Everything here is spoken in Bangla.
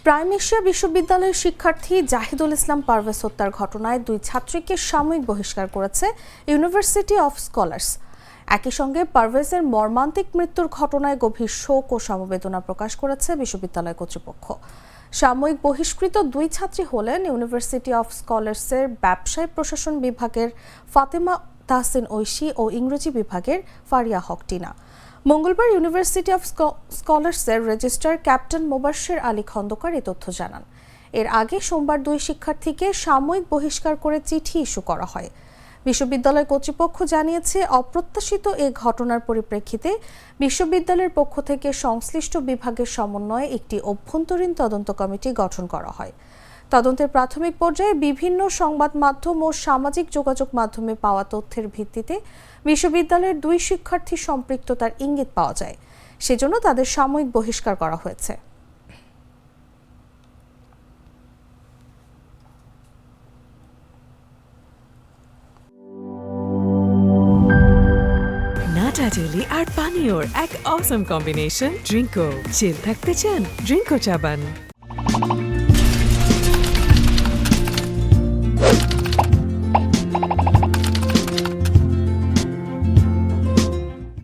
প্রাইম এশিয়া বিশ্ববিদ্যালয়ের শিক্ষার্থী জাহিদুল ইসলাম পারভেজ হত্যার ঘটনায় 2 ছাত্রীকে সাময়িক বহিষ্কার করেছে ইউনিভার্সিটি অফ স্কলার্স। একই সঙ্গে পারভেজের মর্মান্তিক মৃত্যুর ঘটনায় গভীর শোক ও সমবেদনা প্রকাশ করেছে বিশ্ববিদ্যালয় কর্তৃপক্ষ। সাময়িক বহিষ্কৃত 2 ছাত্রী হলেন ইউনিভার্সিটি অফ স্কলার্সের ব্যবসায় প্রশাসন বিভাগের ফাতেমা তাহসিন ঐশী ও ইংরেজি বিভাগের ফারিয়া হক টিনা। মঙ্গলবার ইউনিভার্সিটি অফ স্কলার্সের রেজিস্ট্রার ক্যাপ্টেন মোবাশ্বের আলী খন্দকার এই তথ্য জানান। এর আগে সোমবার 2 শিক্ষার্থীকে সাময়িক বহিষ্কার করে চিঠি ইস্যু করা হয়। বিশ্ববিদ্যালয় কর্তৃপক্ষ জানিয়েছে, অপ্রত্যাশিত এ ঘটনার পরিপ্রেক্ষিতে বিশ্ববিদ্যালয়ের পক্ষ থেকে সংশ্লিষ্ট বিভাগের সমন্বয়ে একটি অভ্যন্তরীণ তদন্ত কমিটি গঠন করা হয়। তদন্তের প্রাথমিক পর্যায়ে বিভিন্ন সংবাদ মাধ্যম ও সামাজিক যোগাযোগ মাধ্যমে পাওয়া তথ্যের ভিত্তিতে বিশ্ববিদ্যালয়ের 2 শিক্ষার্থীর সম্পৃক্ততার ইঙ্গিত পাওয়া যায়। সেজন্য তাদের সাময়িক বহিষ্কার করা হয়েছে। নাটা জেলি আর পানীয়র এক অসম কম্বিনেশন ড্রিঙ্কো। চিল থাকতে চান, ড্রিঙ্কো চাবান।